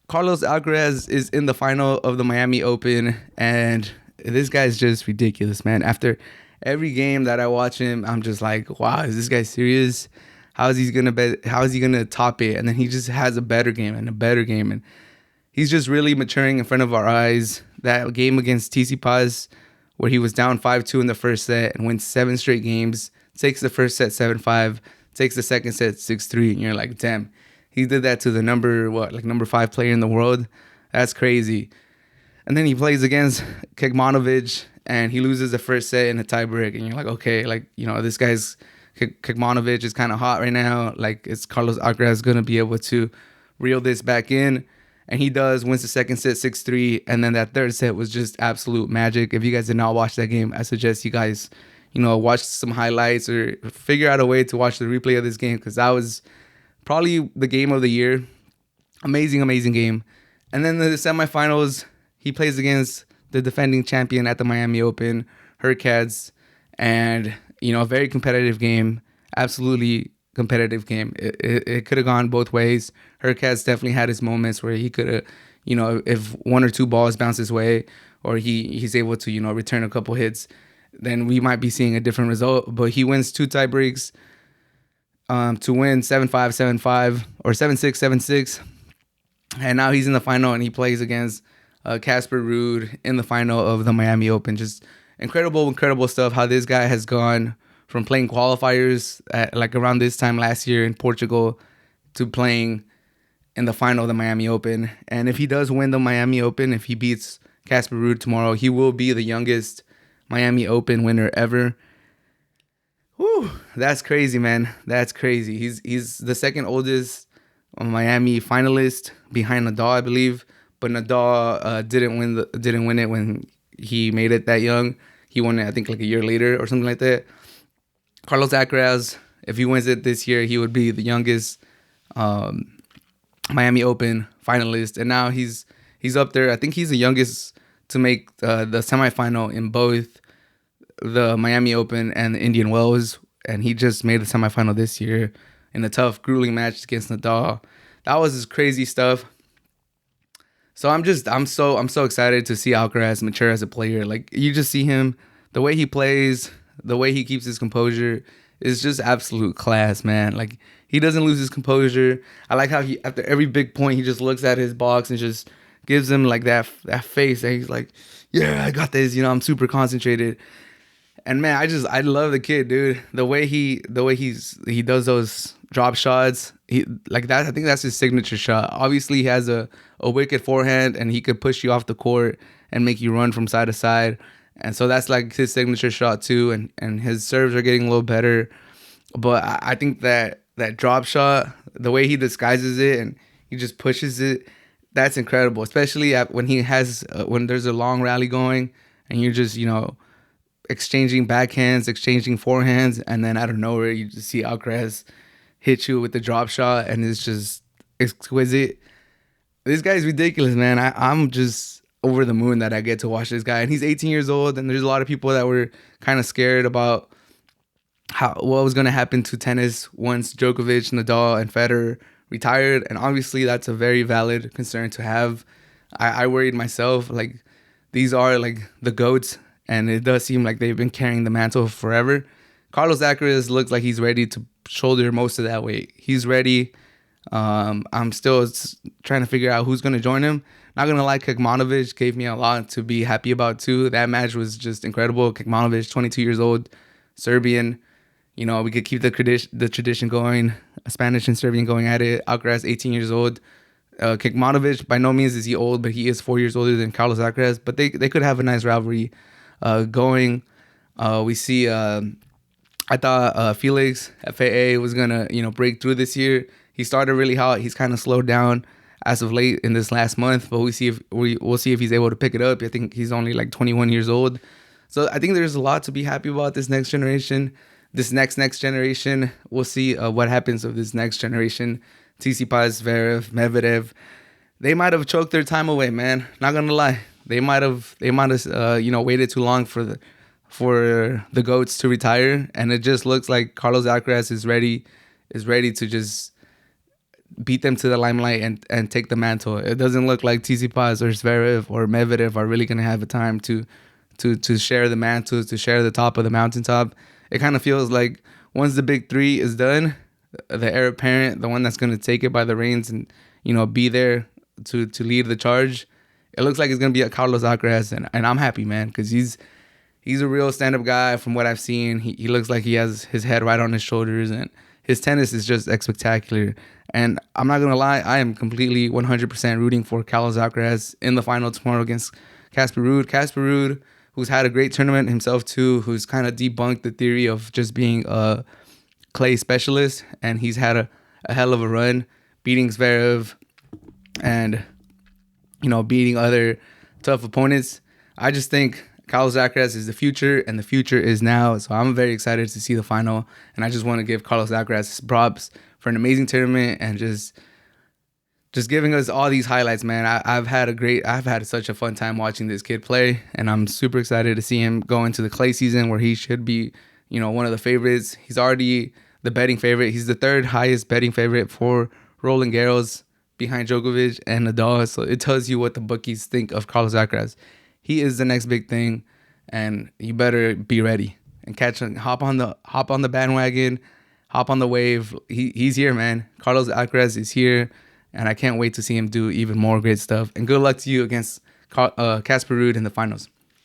Carlos Alcaraz is in the final of the Miami Open, and this guy's just ridiculous, man. After every game that I watch him, I'm just like, wow, is this guy serious? How is he gonna bet? How is he gonna top it? And then he just has a better game and a better game, and he's just really maturing in front of our eyes. That game against TC Paz, where he was down 5-2 in the first set and wins 7 straight games, takes the first set 7-5, takes the second set 6-3, and you're like, damn, he did that to the number 5 player in the world. That's crazy. And then he plays against Kekmanovic and he loses the first set in a tiebreak, and you're like, okay, like, this guy's Kekmanovic is kind of hot right now. Like, is Carlos Alcaraz gonna be able to reel this back in? And he does, wins the second set 6-3, and then that third set was just absolute magic. If you guys did not watch that game, I suggest you guys, watch some highlights or figure out a way to watch the replay of this game, because that was probably the game of the year. Amazing, amazing game. And then the semifinals, he plays against the defending champion at the Miami Open, Alcaraz, and a very competitive game, absolutely competitive game. It could have gone both ways. Alcaraz definitely had his moments where he could have, if one or two balls bounce his way, or he's able to return a couple hits, then we might be seeing a different result. But he wins 2 tie breaks to win 7-5, 7-5, or 7-6, 7-6. And now he's in the final, and he plays against Casper Ruud in the final of the Miami Open. Just incredible stuff, how this guy has gone from playing qualifiers at like around this time last year in Portugal to playing in the final of the Miami Open. And if he does win the Miami Open, if he beats Casper Ruud tomorrow, he will be the youngest Miami Open winner ever. Whew, that's crazy, man. That's crazy. He's the second oldest Miami finalist behind Nadal, I believe. But Nadal didn't win it when he made it that young. He won it, I think, like a year later or something like that. Carlos Alcaraz, if he wins it this year, he would be the youngest Miami Open finalist, and now he's up there. I think he's the youngest to make the semifinal in both the Miami Open and the Indian Wells, and he just made the semifinal this year in a tough, grueling match against Nadal. That was just crazy stuff. So I'm so excited to see Alcaraz mature as a player. Like, you just see him, the way he plays, the way he keeps his composure is just absolute class, man. Like, he doesn't lose his composure. I like how he, after every big point, he just looks at his box and just gives him like that face that he's like, yeah, I got this. I'm super concentrated. And man, I love the kid, dude. The way he does those drop shots, he like that. I think that's his signature shot. Obviously, he has a wicked forehand, and he could push you off the court and make you run from side to side. And so that's like his signature shot too. And his serves are getting a little better. But I think that drop shot, the way he disguises it and he just pushes it, that's incredible. Especially when when there's a long rally going and you're just exchanging backhands, exchanging forehands, and then out of nowhere you just see Alcaraz hit you with the drop shot, and it's just exquisite. This guy's ridiculous, man. I'm just over the moon that I get to watch this guy, and he's 18 years old, and there's a lot of people that were kind of scared about what was going to happen to tennis once Djokovic, Nadal, and Federer retired, and obviously that's a very valid concern to have. I worried myself, like, these are like the GOATs, and it does seem like they've been carrying the mantle forever. Carlos Alcaraz looks like he's ready to shoulder most of that weight. He's ready. I'm still trying to figure out who's going to join him. Not going to lie, Kekmanovic gave me a lot to be happy about too. That match was just incredible. Kekmanovic, 22 years old, Serbian. We could keep the tradition going, Spanish and Serbian going at it. Alcaraz, 18 years old. Kekmanovic, by no means is he old, but he is 4 years older than Carlos Alcaraz. But they could have a nice rivalry going. We see, I thought Felix FAA was going to, break through this year. He started really hot. He's kind of slowed down as of late in this last month, but we'll see if he's able to pick it up. I think he's only like 21 years old. So I think there's a lot to be happy about this next generation. This next generation, we'll see what happens with this next generation. Tsitsipas, Zverev, Medvedev, they might have choked their time away, man. Not gonna lie, they might have waited too long for the GOATs to retire, and it just looks like Carlos Alcaraz is ready to just beat them to the limelight and take the mantle. It doesn't look like Tsitsipas or Zverev or Medvedev are really going to have a time to share the mantle, to share the top of the mountaintop. It kind of feels like once the big three is done, the heir apparent, the one that's going to take it by the reins and, be there to lead the charge, it looks like it's going to be a Carlos Alcaraz. And I'm happy, man, because he's a real stand-up guy from what I've seen. He looks like he has his head right on his shoulders, and his tennis is just spectacular. And I'm not going to lie, I am completely 100% rooting for Carlos Alcaraz in the final tomorrow against Casper Ruud. Casper Ruud, who's had a great tournament himself too, who's kind of debunked the theory of just being a clay specialist, and he's had a hell of a run, beating Zverev and, beating other tough opponents. I just think Carlos Alcaraz is the future, and the future is now. So I'm very excited to see the final, and I just want to give Carlos Alcaraz props for an amazing tournament and just giving us all these highlights, man. I've had such a fun time watching this kid play, and I'm super excited to see him go into the clay season where he should be, one of the favorites. He's already the betting favorite. He's the third highest betting favorite for Roland Garros behind Djokovic and Nadal. So it tells you what the bookies think of Carlos Alcaraz. He is the next big thing, and you better be ready and hop on the bandwagon, hop on the wave. He's here, man. Carlos Alcaraz is here, and I can't wait to see him do even more great stuff. And good luck to you against Casper Ruud in the finals.